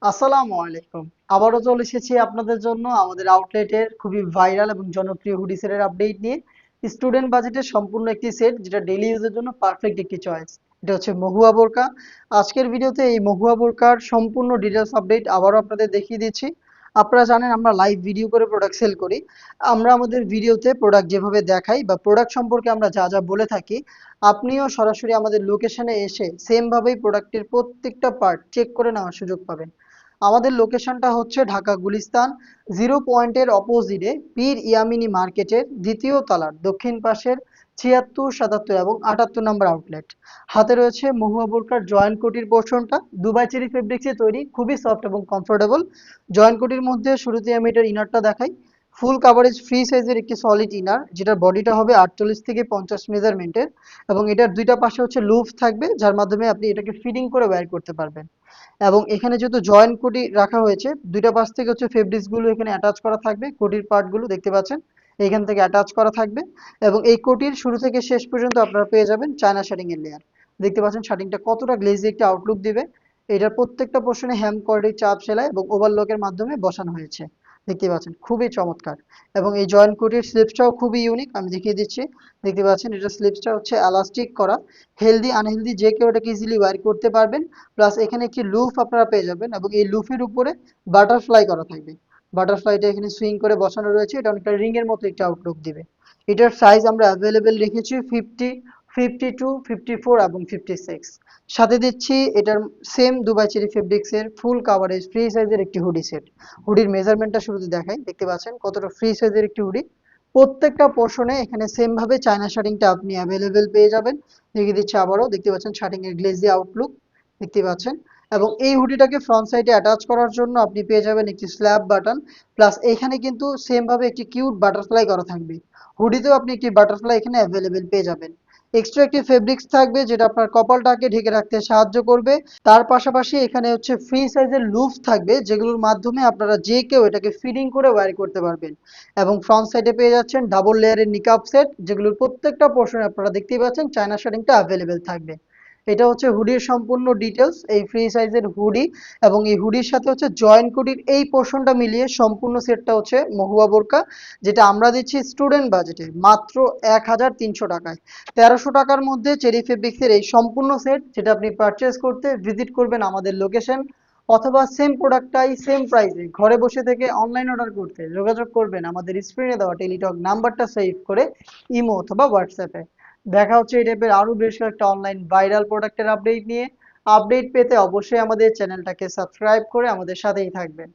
আসসালামু আলাইকুম। আবারও চলে এসেছি আপনাদের জন্য আমাদের আউটলেটের খুবই ভাইরাল এবং জনপ্রিয় হুডি সেটের আপডেট নিয়ে। স্টুডেন্ট বাজেটের সম্পূর্ণ একটি সেট যেটা ডেইলি ইউজের জন্য পারফেক্ট একটি চয়েস। এটা হচ্ছে মহুয়া বোরকা। আজকের ভিডিওতে এই মহুয়া বোরকার সম্পূর্ণ ডিটেলস আপডেট আবারও আপনাদের দেখিয়ে দিচ্ছি। আপনারা জানেন আমরা লাইভ ভিডিও করে প্রোডাক্ট সেল করি। আমরা আমাদের ভিডিওতে প্রোডাক্ট যেভাবে দেখাই বা প্রোডাক্ট সম্পর্কে আমরা যা যা বলে থাকি, আপনিও সরাসরি আমাদের লোকেশনে এসে সেম ভাবেই প্রোডাক্টের প্রত্যেকটা পার্ট চেক করে নেওয়ার সুযোগ পাবেন। আমাদের লোকেশনটা হচ্ছে ঢাকা গুলিস্তান জিরো পয়েন্টের অপোজিটে পীর ইয়ামিনী মার্কেটের দ্বিতীয় তলার দক্ষিণ পাশের ৭৬, ৭৭ এবং ৭৮ নম্বর আউটলেট। হাতে রয়েছে মহুয়া বোরকার জয়েন্ট কোটির পোর্শনটা দুবাই চেরি ফেব্রিক্সে তৈরি, খুবই সফট এবং কমফোর্টেবল। জয়েন্ট কোটির মধ্যে শুরুতে আমি এটার ইনারটা দেখাই। ফুল কাভারেজ ফ্রি সাইজের একটি সলিড ইনার, যেটার বডিটা হবে ৪৮ থেকে ৫০ মেজারমেন্টের, এবং এটার দুইটা পাশে হচ্ছে লুপ থাকবে যার মাধ্যমে আপনি এটাকে ফিটিং করে ওয়্যার করতে পারবেন। এবং এখানে যেহেতু জয়েন্ট কোটি রাখা হয়েছে, দুইটা পাশ থেকে হচ্ছে ফেব্রিক্স গুলো এখানে অ্যাটাচ করা থাকবে। কোটির পার্ট গুলো দেখতে পাচ্ছেন এখান থেকে অ্যাটাচ করা থাকবে। এবং এই কোটির শুরু থেকে শেষ পর্যন্ত আপনারা পেয়ে যাবেন চায়না শাটিং এর লেয়ার। দেখতে পাচ্ছেন শাটিংটা কতটা গ্লেজি একটা আউটলুক দিবে। এটার প্রত্যেকটা পোর্শনে হ্যাম কোয়ার্ডের চাপ সেলাই এবং ওভারলকের মাধ্যমে বসানো হয়েছে। দেখতে পাচ্ছেন খুবই চমৎকার। এবং এই জয়েন্ট কোটির স্লিপসটাও খুবই ইউনিক, আমি দেখিয়ে দিচ্ছি। দেখতে পাচ্ছেন এটা স্লিপসটা হচ্ছে এলাস্টিক করা। হেলদি আনহেলদি যে কেউ এটাকে ইজিলি ওয়্যার করতে পারবেন। প্লাস এখানে একটি লুফ আপনারা পেয়ে যাবেন এবং এই লুফের উপরে বাটারফ্লাই করা থাকবে। বাটারফ্লাইটা এখানে সুইং করে বসানো রয়েছে, এটা অনেকটা রিং এর মতো একটা আউটলুক দিবে। এটার সাইজ আমরা অ্যাভেলেবেল রেখেছি 50, 52, 54 এবং 56। সাথে দিচ্ছি এটার সেম দুবাই চেরি ফেব্রিক্স এর ফুল কাভারেজ ফ্রি সাইজের একটি হুডি সেট। হুডির মেজারমেন্টটা শুরুতে দেখাই, দেখতে পাচ্ছেন কতটা ফ্রি সাইজের একটি হুডি। প্রত্যেকটা পোর্শনে এখানে সেম ভাবে চায়না শার্টিংটা আপনি অ্যাভেলেবেল পেয়ে যাবেন। দেখিয়ে দিচ্ছি আবারও, দেখতে পাচ্ছেন শার্টিং এর গ্লেজি আউটলুক দেখতে পাচ্ছেন। এবং এই হুডিটাকে ফ্রন্ট সাইডে অ্যাটাচ করার জন্য আপনি পেয়ে যাবেন একটি স্ল্যাব বাটন। প্লাস এখানে কিন্তু সেম ভাবে একটি কিউট বাটারফ্লাই করা থাকবে। হুডিতেও আপনি একটি বাটারফ্লাই এখানে অ্যাভেলেবেল পেয়ে যাবেন। এক্সট্রা একটি ফেব্রিক্স থাকবে যেটা আপনার কপালটাকে ঢেকে রাখতে সাহায্য করবে। তার পাশাপাশি এখানে হচ্ছে ফ্রি সাইজের লুফ থাকবে যেগুলোর মাধ্যমে আপনারা যে কেউ এটাকে ফিটিং করে ওয়্যার করতে পারবেন। এবং ফ্রন্ট সাইডে পেয়ে যাচ্ছেন ডাবল লেয়ারের নিকাব সেট, যেগুলোর প্রত্যেকটা পোর্শনে আপনারা দেখতেই পাচ্ছেন চায়না শার্টিংটা অ্যাভেলেবেল থাকবে। এটা হচ্ছে হুডির সম্পূর্ণ ডিটেলস, এই ফ্রি সাইজের হুডি। এবং এই হুডির সাথে হচ্ছে জয়েন্ট কোটির এই পোর্শনটা মিলিয়ে সম্পূর্ণ সেটটা হচ্ছে মহুয়া বোরকা, যেটা আমরা দিচ্ছি স্টুডেন্ট বাজেটে মাত্র ১,৩০০ টাকায়। ১৩০০ টাকার মধ্যে চেরি ফেব্রিক্সের এই সম্পূর্ণ সেট, যেটা আপনি পারচেস করতে ভিজিট করবেন আমাদের লোকেশন, অথবা সেম প্রোডাক্টটাই সেম প্রাইসে ঘরে বসে থেকে অনলাইন অর্ডার করতে যোগাযোগ করবেন আমাদের স্ক্রিনে দেওয়া টেলিটক নাম্বারটা সেভ করে ইমো অথবা হোয়াটসঅ্যাপে। দেখা হচ্ছে এই টাইপের আরো বেশ কয়েকটা অনলাইন ভাইরাল প্রোডাক্টের আপডেট নিয়ে। আপডেট পেতে অবশ্যই আমাদের চ্যানেলটাকে সাবস্ক্রাইব করে আমাদের সাথেই থাকবেন।